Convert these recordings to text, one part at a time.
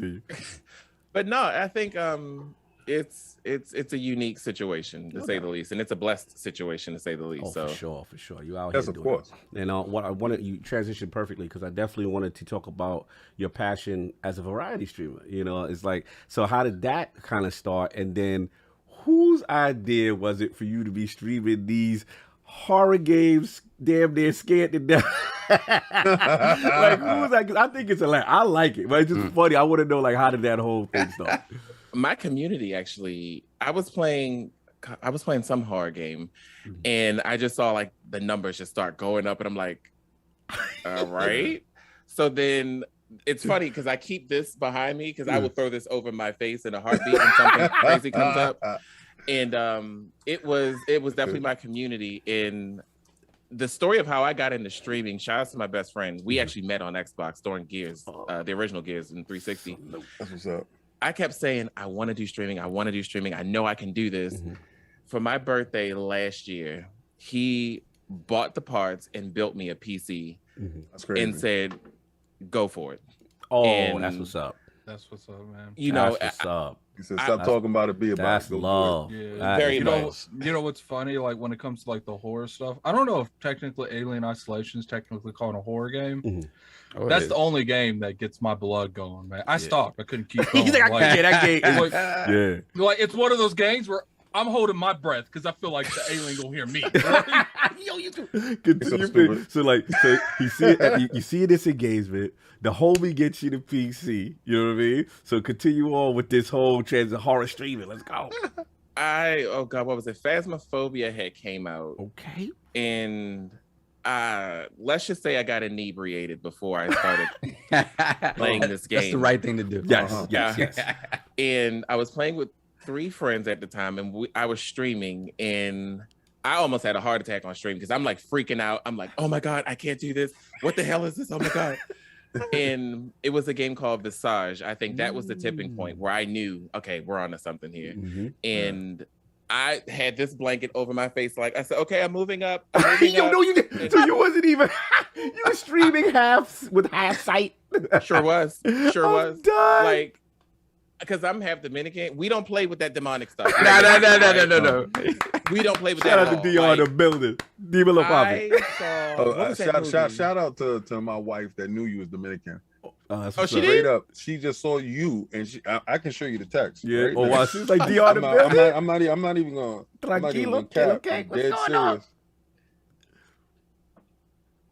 continue. But no, I think it's a unique situation to say the least, and it's a blessed situation to say the least. Oh, so for sure. You out Yes, here of doing course. it. And what I wanted, you transitioned perfectly because I definitely wanted to talk about your passion as a variety streamer. You know, it's like, so how did that kind of start? And then whose idea was it for you to be streaming these horror games, damn near scared to death? Like, who's that? I think it's hilarious. I like it, but it's just funny. I want to know, like, how did that whole thing start? my community actually, I was playing some horror game, and I just saw like the numbers just start going up, and I'm like, all right. So then it's funny because I keep this behind me because I will throw this over my face in a heartbeat when something crazy comes up. And it was definitely my community. In the story of how I got into streaming, shout out to my best friend. We actually met on Xbox during Gears, the original Gears in 360. That's what's up. I kept saying, I want to do streaming. I want to do streaming. I know I can do this. For my birthday last year, he bought the parts and built me a PC That's crazy. and said, go for it. Oh, And that's what's up. That's what's up, man. You know, That's what's up. He said, stop talking about it, be about That's it. Go do love. Yeah, That very is much. You know what's funny? Like when it comes to like the horror stuff, I don't know if technically Alien Isolation is technically called a horror game. That's the only game that gets my blood going, man. I stopped. I couldn't keep going. He's like, that game is like, yeah. like it's one of those games where I'm holding my breath because I feel like the alien gonna hear me. Yo, you too. Continue. So you see this engagement. The homie gets you the PC. You know what I mean? So continue on with this whole horror streaming. Let's go. oh God, what was it? Phasmophobia had came out. Okay. And let's just say I got inebriated before I started playing this game. That's the right thing to do. Yes. Yes. And I was playing with 3 friends at the time, and I was streaming, and I almost had a heart attack on stream because I'm like freaking out. I'm like, oh my God, I can't do this. What the hell is this? Oh my God. And it was a game called Visage. I think that was the tipping point where I knew, okay, we're onto something here. And I had this blanket over my face. Like I said, okay, I'm moving up. No, you didn't. So you wasn't even, you were streaming with half sight. Sure was. I'm done. Like, because I'm half Dominican. We don't play with that demonic stuff. No. We don't play with Shout that. out to Dion the building. Diva La Papi. Shout out to my wife that knew you was Dominican. She Straight up, she just saw you, and I can show you the text. Yeah. Right? Oh wow, she's like Dion the building. I'm not even gonna. Tranquilo, okay. What's Dead going serious. on?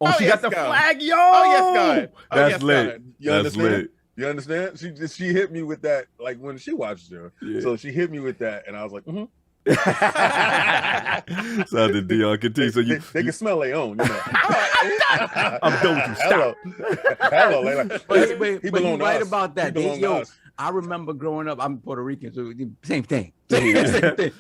Oh, she yes, got the God. flag, yo. Oh, yes, God. Oh, That's yes, lit. God. You That's understand? lit. You understand? She hit me with that, like when she watched her. Yeah. So she hit me with that, and I was like, Shout out to Dion. Continue. So they can smell their own. You know. I'm done with you. Stop. Hello. Like, But he you're belong to right us. about that. He belong to Yo, us. I remember growing up, I'm Puerto Rican, so same thing. Same thing.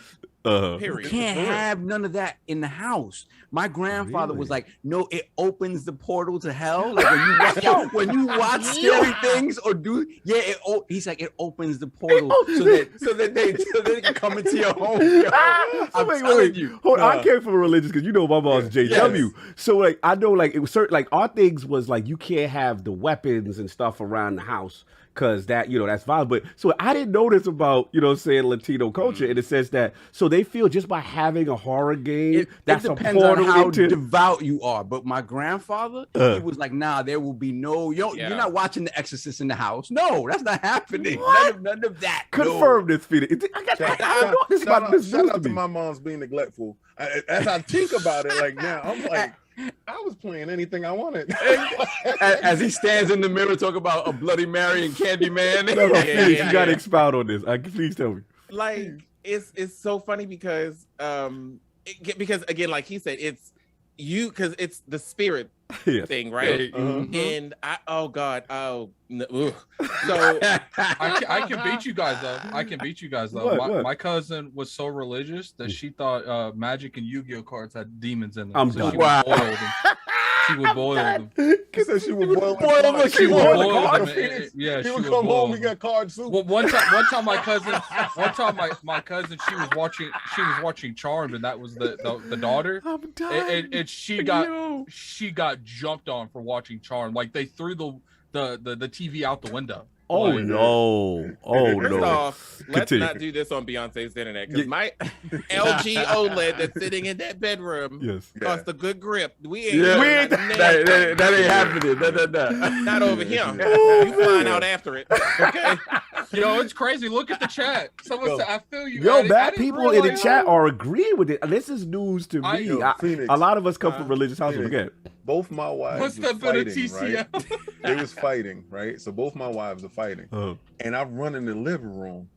You Period. can't have none of that in the house. My grandfather was like, "No, it opens the portal to hell." Like when you watch scary things or he's like, it opens the portal so that they can come into your home. Yo. I'm telling you. Hold on, I came from a religious because you know my mom's JW. Yes. So like I know like it was certain like our things was like you can't have the weapons and stuff around the house. Cause that, that's violent. But so I didn't know this about, saying Latino culture in the sense that, so they feel just by having a horror game, that's it a depends on portal how into... devout you are. But my grandfather, he was like, nah, there will be no, you're not watching The Exorcist in the house. No, that's not happening. None of that. Confirm this, Peter. I know this about this shout out to my mom's being neglectful. As I think about it, like now, I'm like, I was playing anything I wanted. As he stands in the mirror talking about a Bloody Mary and Candyman. Please, you gotta expound on this. Please tell me. Like it's so funny because again, like he said, it's you because it's the spirit thing, right? And so I can beat you guys though. What? My cousin was so religious that she thought Magic and Yu-Gi-Oh cards had demons in them. I'm so done. she would boil them. She would boil them. He said she would boil them. She would boil them. Yeah, he she would would come boil home. We them. got card soup. Well, one time my cousin, she was watching Charmed, and that was the daughter. I'm done. And she got jumped on for watching Charmed. Like they threw the TV out the window. Oh Like, no! Oh First no! off, let's Continue. not do this on Beyonce's internet because my LG OLED that's sitting in that bedroom Yes. cost a good grip. We ain't Yeah. doing nothing That ain't happening. not over here. You flying out after it. Okay. Yo, it's crazy. Look at the chat. Someone said, "I feel you." Yo, I bad didn't people in the realize- chat are agreeing with it. This is news to me. Yo, Phoenix, a lot of us come from religious households. Phoenix. Again, both my wives What's was that for the fighting, right? TCL? They was fighting, right? So both my wives are fighting, and I run in the living room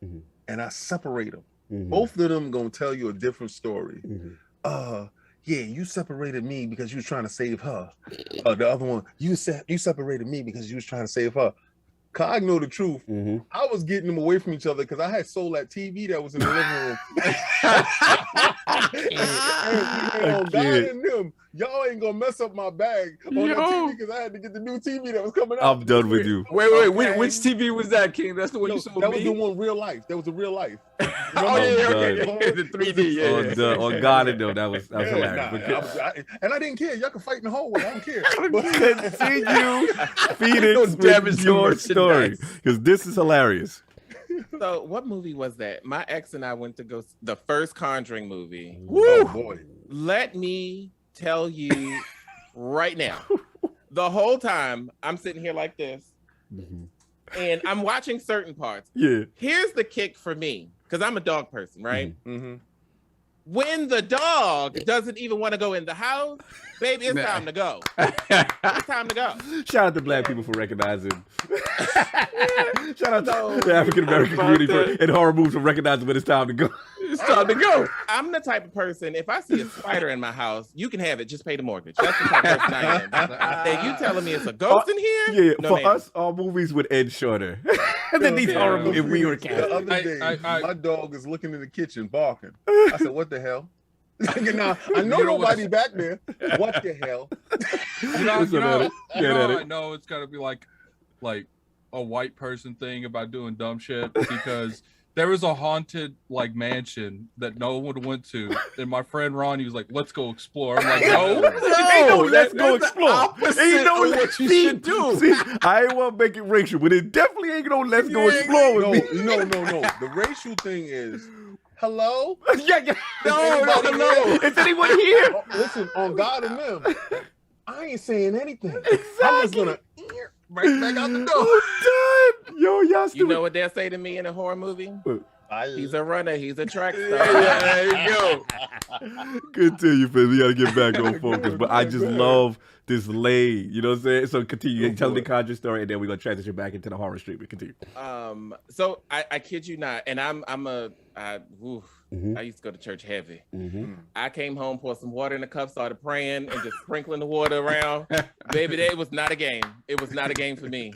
and I separate them. Both of them gonna tell you a different story. Yeah, you separated me because you was trying to save her. The other one, you separated me because you was trying to save her. Cause I know the truth. I was getting them away from each other because I had sold that TV that was in the living room. and God and them, y'all ain't gonna mess up my bag on that TV because I had to get the new TV that was coming out. I'm done with you. Wait, which TV was that, King? That's the one you sold that me? was the one real life. That was a real life. Oh yeah, done. okay. The 3D, On God and no, that was hilarious. And I didn't care. Y'all can fight in the hallway. I don't care. Continue, Phoenix, with your story because this is hilarious. So, what movie was that? My ex and I went to go the first Conjuring movie. Oh boy. Let me tell you right now, the whole time I'm sitting here like this, and I'm watching certain parts. Yeah. Here's the kick for me, because I'm a dog person, right? When the dog doesn't even want to go in the house, baby, it's time to go. It's time to go. Shout out to Black people for recognizing. Shout out to the African American community in horror movies for recognizing when it's time to go. It's time to go. I'm the type of person, if I see a spider in my house, you can have it, just pay the mortgage. That's the type of person I am. And you telling me it's a ghost in here? Yeah, No, for ma'am. us, our movies would end shorter than these horror movies if we were cast. The other day, my dog is looking in the kitchen barking. I said, "What the hell?" Now, I know nobody back there. What the hell? I know it's gotta be like a white person thing about doing dumb shit because there was a haunted like mansion that no one went to, and my friend Ronnie was like, "Let's go explore." I'm like, "No, let's go explore." Ain't no what you should do. See, I ain't want to make it racial, but it definitely ain't no let's go explore with me. No. The racial thing is, hello? Yeah. No. Is anyone here? Listen, on God and them, I ain't saying anything. Exactly. I'm just gonna right back out the door. I'm done. Yo, y'all still. You know what they'll say to me in a horror movie? He's a runner. He's a track star. There you go. Continue, Fizz. We gotta get back on focus. But I just love this lane. You know what I'm saying? So continue. Tell the Conjure story, and then we're gonna transition back into the horror street. We continue. So I kid you not, and I used to go to church heavy. I came home, poured some water in a cup, started praying, and just sprinkling the water around. Baby, it was not a game. It was not a game for me.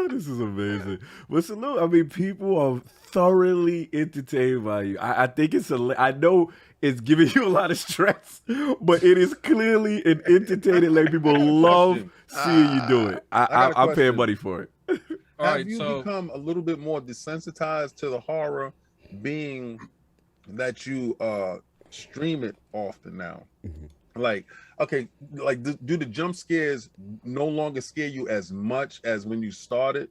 This is amazing. Well, salute. I mean, people are thoroughly entertained by you. I think it's I know it's giving you a lot of stress, but it is clearly an entertaining. Like people love seeing you do it. I'm paying money for it. Have you become a little bit more desensitized to the horror, being that you stream it often now? Like, okay, like do the jump scares no longer scare you as much as when you started?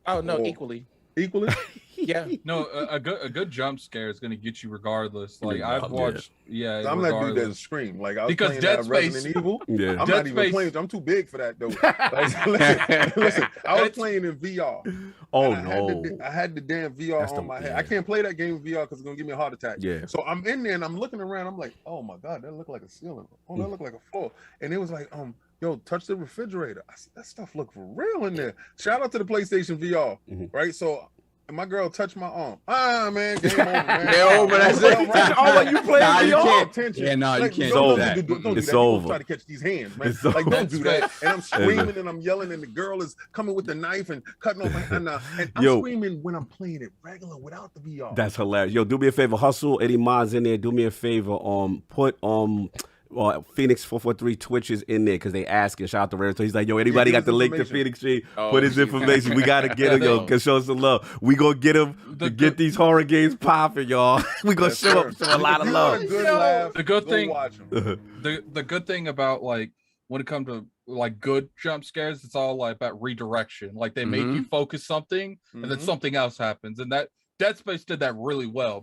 Oh no, equally. Equally? Yeah. No, a good jump scare is going to get you regardless. Like I've watched, I'm not dude that scream. Like I was because playing Dead that Space, Resident Evil. Yeah, I'm not even playing. I'm too big for that though. Listen, I was playing in VR. Oh no! I had the damn VR on my head. I can't play that game in VR because it's gonna give me a heart attack. Yeah. So I'm in there and I'm looking around. I'm like, oh my god, that looked like a ceiling. Oh, that looked like a floor. And it was like, yo, touch the refrigerator. I said, that stuff looked for real in there. Shout out to the PlayStation VR, right? So my girl touched my arm. Man, game over, man. Game over, that's it. Oh, you playing VR? Yeah, no, you can't do that. Don't do it's that. over. Try to catch these hands, man. It's like, over. don't do that. And I'm screaming and I'm yelling, and the girl is coming with the knife and cutting off my hand. And I'm screaming when I'm playing it regular without the VR. That's hilarious. Yo, do me a favor. Hustle, any mods in there, do me a favor. Put Phoenix 443 Twitch is in there because they asking. Shout out to Red. So he's like, yo, anybody got the link to Phoenix Street? Put his information. We gotta get him, yo. Show us some love. We gonna get him to get these horror games popping, y'all. We gonna show a lot of love. The good thing, the good thing about like when it comes to like good jump scares. It's all like about redirection. Like they make you focus something and then something else happens. And that Dead Space did that really well.